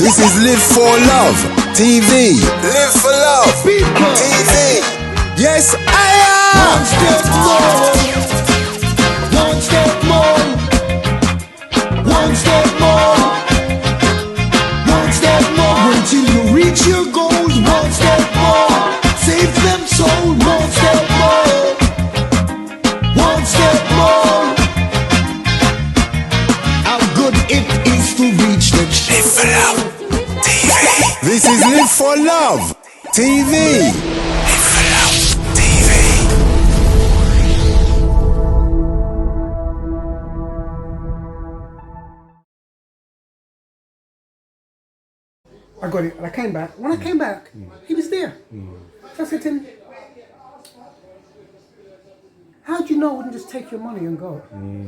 This is Live for Love TV. Live for Love TV. Yes, I am. One step more. One step more. One step more. Until you reach your goals. One step more. Save them soul. One step more. One step more. How good it is to reach the Live for Love TV. This is Live for Love TV. Live for Love TV. I got it, and I came back. When I came back, he was there. So I said to him, how do you know I wouldn't just take your money and go?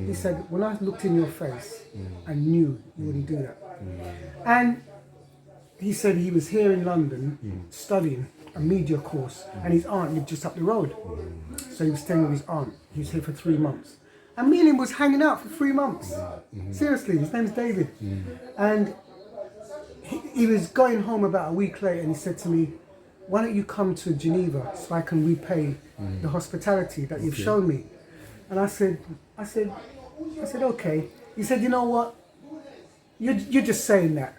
He said, when I looked in your face, I knew you wouldn't do that. And he said he was here in London studying a media course, and his aunt lived just up the road. So he was staying with his aunt. He was here for 3 months. And me and him was hanging out for 3 months. Seriously, his name's David. And he was going home about a week later, and he said to me, why don't you come to Geneva so I can repay the hospitality that you've shown me? And I said, okay. He said, you know what? You're just saying that.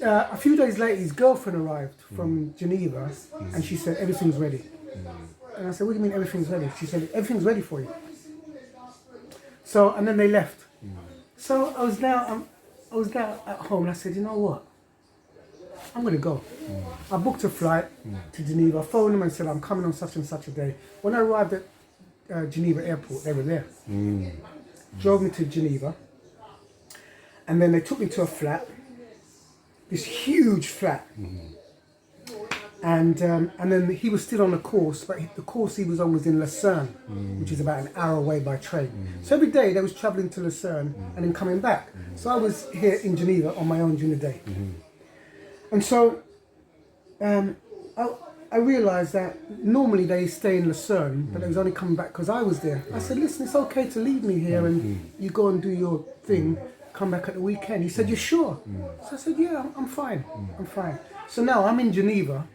A few days later, his girlfriend arrived from Geneva, and she said, everything's ready. And I said, what do you mean everything's ready? She said, everything's ready for you. So, and then they left. So I was now at home, and I said, you know what? I'm going to go. I booked a flight to Geneva. I phoned them and said, I'm coming on such and such a day. When I arrived at Geneva airport, they were there. Drove me to Geneva. And then they took me to a flat, this huge flat. And then he was still on a course, but the course he was on was in Lucerne, which is about an hour away by train. So every day they was travelling to Lucerne and then coming back. So I was here in Geneva on my own during the day. And so I realised that normally they stay in Lucerne, but they was only coming back because I was there. I said, listen, it's okay to leave me here and you go and do your thing, come back at the weekend. He said, you sure? So I said, yeah, I'm fine, I'm fine. So now I'm in Geneva,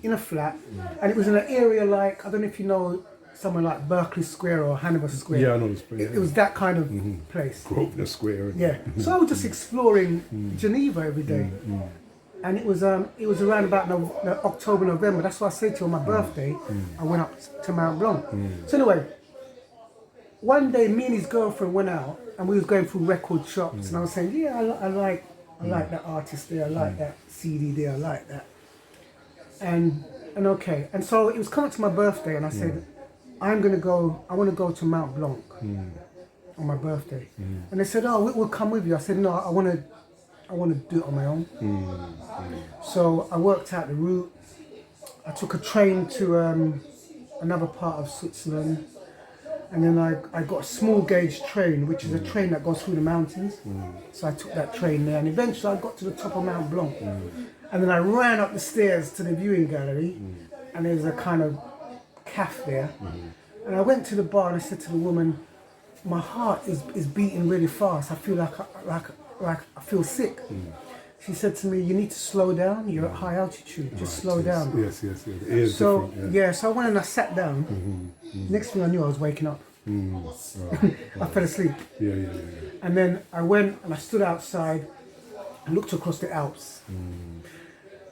in a flat, and it was in an area like, I don't know if you know, somewhere like Berkeley Square or Hanover Square. Yeah, I know the square. It was that kind of place. Grosvenor Square. Yeah. So I was just exploring Geneva every day. And it was around about October, November. That's why I said to you on my birthday, I went up to Mount Blanc. So anyway, one day me and his girlfriend went out, and we was going through record shops, and I was saying, yeah, I like that artist there, I like that CD there, I like that. And okay, and so it was coming to my birthday, and I said, I want to go to Mount Blanc on my birthday. And they said, oh, we'll come with you. I said, no, I want to do it on my own. So I worked out the route. I took a train to another part of Switzerland, and then I got a small gauge train, which is a train that goes through the mountains. So I took that train there, and eventually I got to the top of Mount Blanc. And then I ran up the stairs to the viewing gallery, and there was a kind of cafe there. And I went to the bar and I said to the woman, my heart is beating really fast. I feel like I feel sick. She said to me, you need to slow down. You're at high altitude. Just slow down. Yes. It is so different, yeah. So I went and I sat down. Next thing I knew, I was waking up. I fell asleep. Yeah. And then I went and I stood outside and looked across the Alps.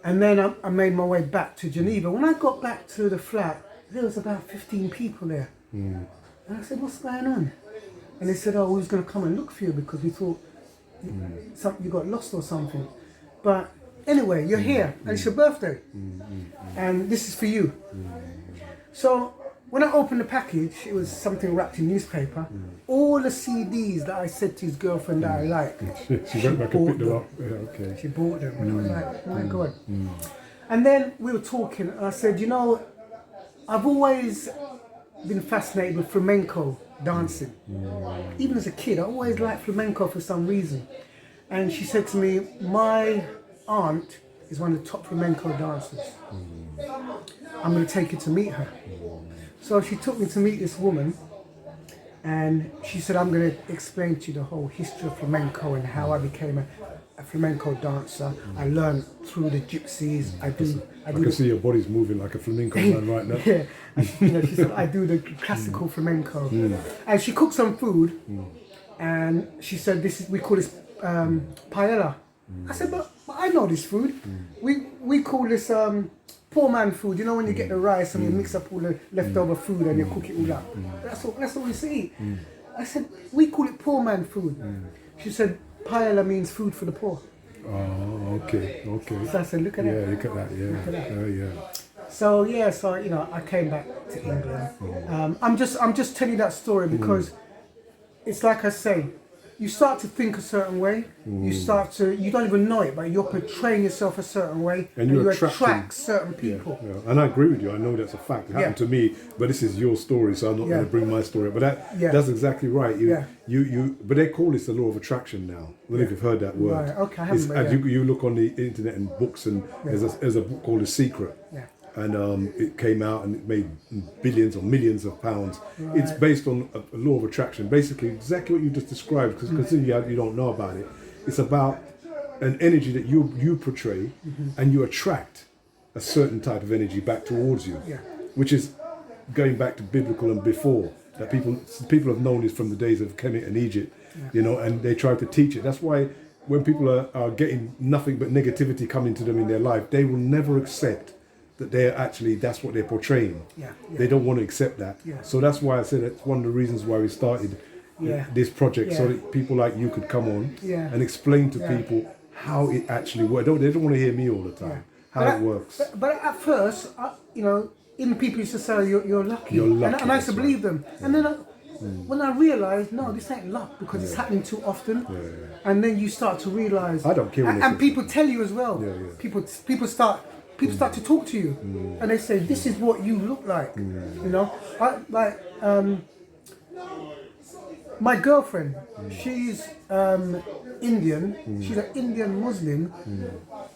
And then I made my way back to Geneva. When I got back to the flat, there was about 15 people there. And I said, what's going on? And they said, oh, we was going to come and look for you because we thought you got lost or something. But anyway, you're here and it's your birthday. And this is for you. So when I opened the package, it was something wrapped in newspaper. All the CDs that I said to his girlfriend that I liked, she went back and picked them up. Yeah, okay. She bought them. And I was like, oh my God. And then we were talking, and I said, you know, I've always been fascinated with flamenco dancing. Even as a kid, I always liked flamenco for some reason. And she said to me, my aunt is one of the top flamenco dancers. I'm going to take you to meet her. So she took me to meet this woman, And she said, I'm going to explain to you the whole history of flamenco and how I became a flamenco dancer. I learned through the gypsies. I can see your body's moving like a flamenco man right now. Yeah, she said I do the classical flamenco, and she cooked some food, and she said we call this paella. I said, but I know this food. We call this poor man food. You know when you get the rice and you mix up all the leftover food and you cook it all up. That's what we say. I said we call it poor man food. She said paella means food for the poor. Oh, okay. So I said, look at that. Yeah, look at that. Yeah, Look at that. yeah. So I came back to England. I'm just telling you that story because it's like I say, you start to think a certain way. You don't even know it, but you're portraying yourself a certain way, and you attract certain people. Yeah. And I agree with you. I know that's a fact. It happened to me, but this is your story, so I'm not going to bring my story. But that's exactly right. But they call this the law of attraction now. I don't know if you've heard that word. Right. Okay, I haven't read that. You look on the internet and books, and there's a book called The Secret. Yeah. And it came out and it made billions or millions of pounds. Right. It's based on a law of attraction, basically exactly what you just described, because considering you don't know about it. It's about an energy that you portray, and you attract a certain type of energy back towards you, which is going back to biblical and before, that people have known this from the days of Kemet and Egypt, and they try to teach it. That's why when people are getting nothing but negativity coming to them in their life, they will never accept that that's what they're portraying. They don't want to accept that. So that's why I said it's one of the reasons why we started this project, so that people like you could come on and explain to people how it actually works. They don't want to hear me all the time, how it works. But at first, even people used to say, you're lucky. You're lucky, and I used to believe them. And then when I realised, no, this ain't luck, because it's happening too often. And then you start to realise. I don't care. And people tell you as well. People start to talk to you, and they say, "This is what you look like." My girlfriend, she's Indian. She's an Indian Muslim,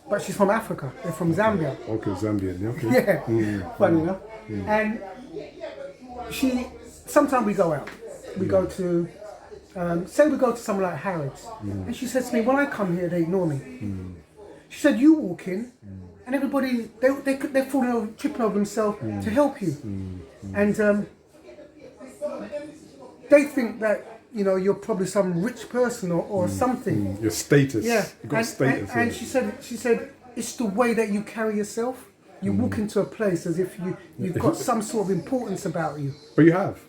but she's from Africa. They're from Zambia. Okay, Zambian. Okay. Funny enough. And sometimes we go out. We go to, say we go to somewhere like Harrods, and she says to me, when I come here, they ignore me. She said, you walk in, and everybody, they're falling over, tripping over themselves to help you. And they think that, you're probably some rich person or something. Your status. Yeah. You got status. And she said, it's the way that you carry yourself. You walk into a place as if you've got some sort of importance about you. But you have.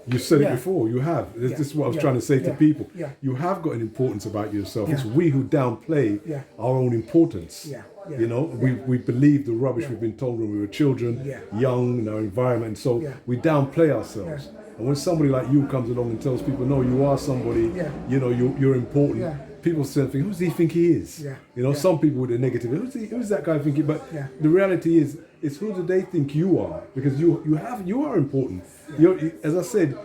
You said it before, you have. This is what I was trying to say to people. You have got an importance about yourself. It's we who downplay our own importance. We believe the rubbish we've been told when we were children, young, in our environment. So we downplay ourselves. And when somebody like you comes along and tells people, no, you are somebody, you're important. People still think, who does he think he is? Some people with a negative, who's that guy thinking? But the reality is, it's who do they think you are? Because you are important. As I said,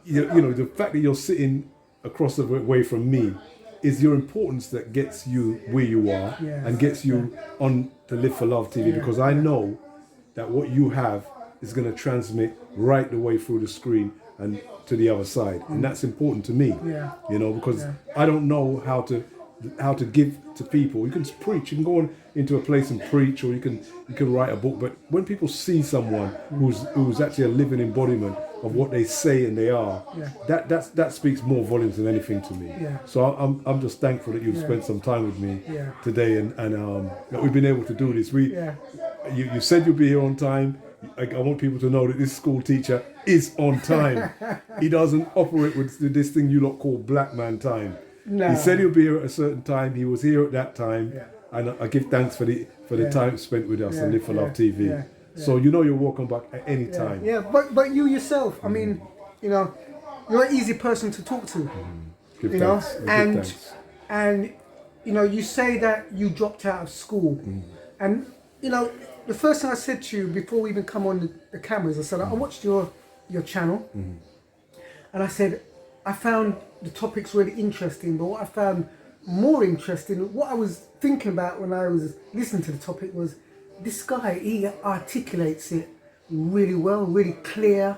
the fact that you're sitting across the way from me is your importance that gets you where you are and gets you on to Live for Love TV, because I know that what you have is going to transmit right the way through the screen and to the other side, and that's important to me. Because I don't know how to give to people. You can preach, you can go into a place and preach, or you can write a book, but when people see someone who's actually a living embodiment of what they say and they are, that speaks more volumes than anything to me. So I'm just thankful that you've spent some time with me today, and that we've been able to do this. You said you'll be here on time. I want people to know that this school teacher is on time. He doesn't operate with this thing you lot call black man time. No. He said he'll be here at a certain time. He was here at that time, and I give thanks for the time spent with us on Live for Love TV. So you're welcome back at any time. But you yourself, I mean, you're an easy person to talk to. Give thanks. And you say that you dropped out of school, and the first thing I said to you before we even come on the cameras, I said, I watched your channel, and I said, I found the topics really interesting, but what I found more interesting, what I was thinking about when I was listening to the topic was, this guy, he articulates it really well, really clear.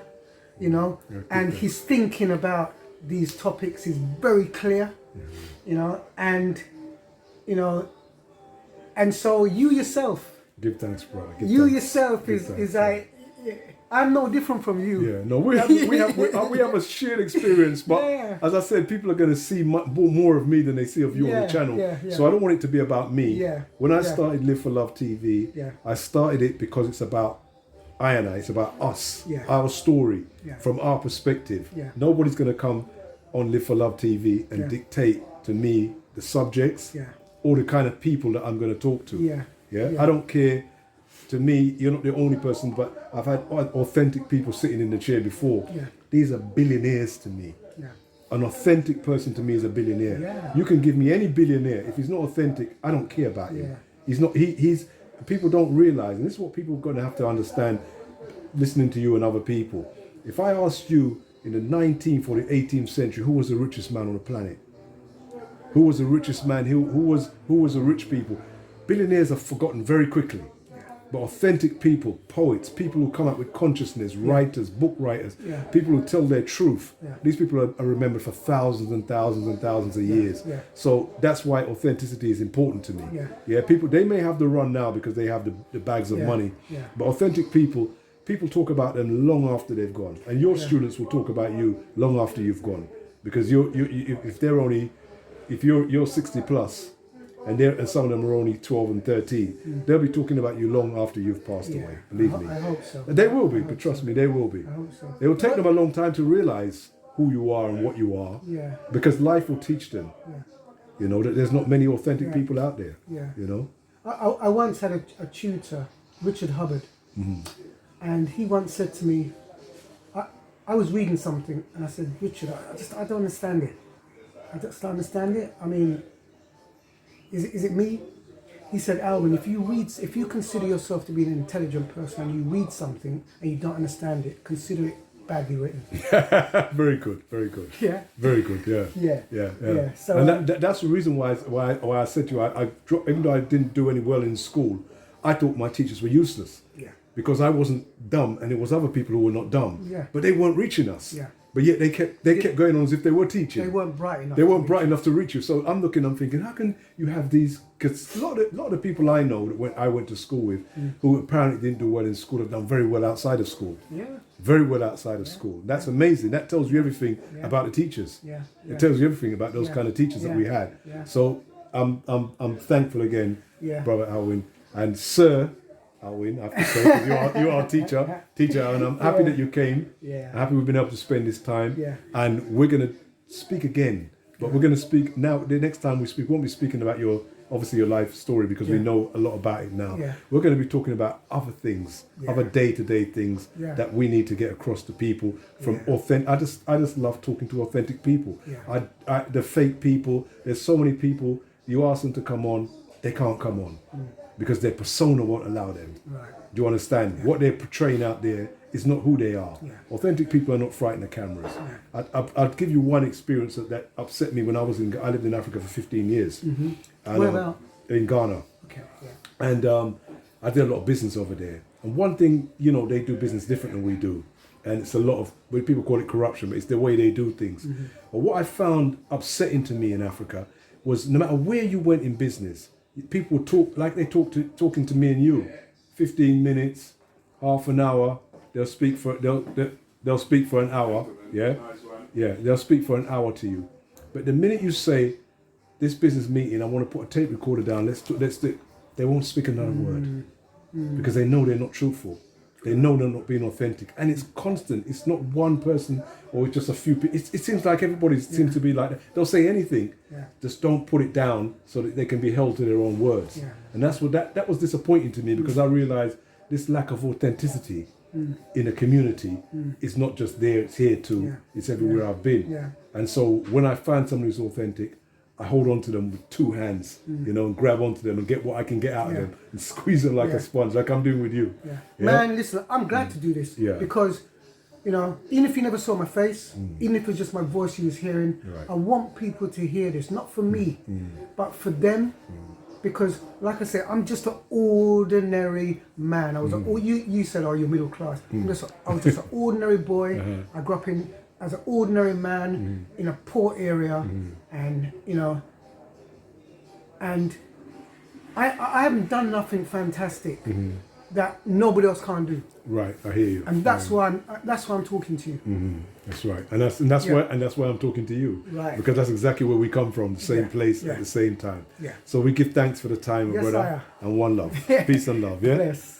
you know, and his thinking about these topics is very clear, you know, and so you yourself, give thanks, brother. Yourself is like, I'm no different from you. Yeah, no, we have a shared experience, but as I said, people are going to see more of me than they see of you on the channel. So I don't want it to be about me. When I started Live for Love TV, I started it because it's about it's about us, our story, from our perspective. Nobody's going to come on Live for Love TV and dictate to me the subjects or the kind of people that I'm going to talk to. I don't care. To me, you're not the only person, but I've had authentic people sitting in the chair before. These are billionaires to me. An authentic person to me is a billionaire. You can give me any billionaire. If he's not authentic, I don't care about him. He's not. He's. People don't realize, and this is what people are going to have to understand, listening to you and other people. If I asked you in the 19th or the 18th century, who was the richest man on the planet? Who was the richest man? Who was the rich people? Billionaires are forgotten very quickly. But authentic people, poets, people who come up with consciousness, writers, book writers, people who tell their truth. These people are remembered for thousands and thousands and thousands of years. So that's why authenticity is important to me. People, they may have the run now because they have the bags of money. But authentic people talk about them long after they've gone. And your students will talk about you long after you've gone. Because if you're 60 plus, and some of them are only 12 and 13. They'll be talking about you long after you've passed away. Believe me. I hope so. They will be, but trust me, they will be. I hope so. It will take them a long time to realize who you are and what you are. Because life will teach them. You know, that there's not many authentic people out there. You know? I once had a tutor, Richard Hubbard, and he once said to me, I was reading something, and I said, Richard, I don't understand it. I just don't understand it. I mean, is it me? He said, Alwin, if you consider yourself to be an intelligent person and you read something and you don't understand it, consider it badly written. Very good, very good. Yeah. Very good, yeah. So, and that's the reason why I said to you, even though I didn't do any well in school, I thought my teachers were useless. Because I wasn't dumb and it was other people who were not dumb. But they weren't reaching us. But yet they kept going on as if they were teaching. They weren't bright enough. They weren't bright enough to reach you. So I'm thinking, how can you have these? Because a lot of the people I know that I went to school with, who apparently didn't do well in school, have done very well outside of school. Very well outside of school. That's amazing. That tells you everything about the teachers. It tells you everything about those kind of teachers that we had. So I'm thankful again, Brother Alwin and Sir Alwin, I have to say, because you are a teacher, and I'm happy that you came. I'm happy we've been able to spend this time, and we're going to speak again. But we're going to speak now. The next time we speak, we won't be speaking about your life story because we know a lot about it now. We're going to be talking about other things, other day-to-day things that we need to get across to people from authentic. I just love talking to authentic people. The fake people. There's so many people. You ask them to come on, they can't come on. Because their persona won't allow them. Do you understand? What they're portraying out there is not who they are. Authentic people are not frightened of cameras. I'll give you one experience that upset me when I lived in Africa for 15 years. And, where about? In Ghana. Okay. And I did a lot of business over there. And one thing, they do business different than we do. And it's a lot of, people call it corruption, but it's the way they do things. But what I found upsetting to me in Africa was no matter where you went in business, people talk like they talking to me and you. 15 minutes, half an hour. They'll speak for an hour. They'll speak for an hour to you. But the minute you say this business meeting, I want to put a tape recorder down. Let's do. They won't speak another word because they know they're not truthful. They know they're not being authentic, and it's constant. It's not one person or just a few people. It seems like everybody seems to be like that. They'll say anything, just don't put it down so that they can be held to their own words. And that's what that was disappointing to me because I realized this lack of authenticity in a community is not just there; it's here too. It's everywhere I've been. And so when I find someone who's authentic, I hold on to them with two hands, and grab onto them and get what I can get out of them and squeeze them like a sponge, like I'm doing with you. Man, listen, I'm glad to do this because, even if you never saw my face, even if it's just my voice you was hearing, I want people to hear this, not for me, but for them, because, like I said, I'm just an ordinary man. I was you said, "Oh, you're middle class." I was just an ordinary boy. I grew up as an ordinary man in a poor area, and and I haven't done nothing fantastic that nobody else can't do. Right, I hear you. And that's why I'm talking to you. That's right, and that's why I'm talking to you. Right. Because that's exactly where we come from, the same place at the same time. Yeah. So we give thanks for the time, Yes, brother, and one love, peace and love. Yeah. Bless.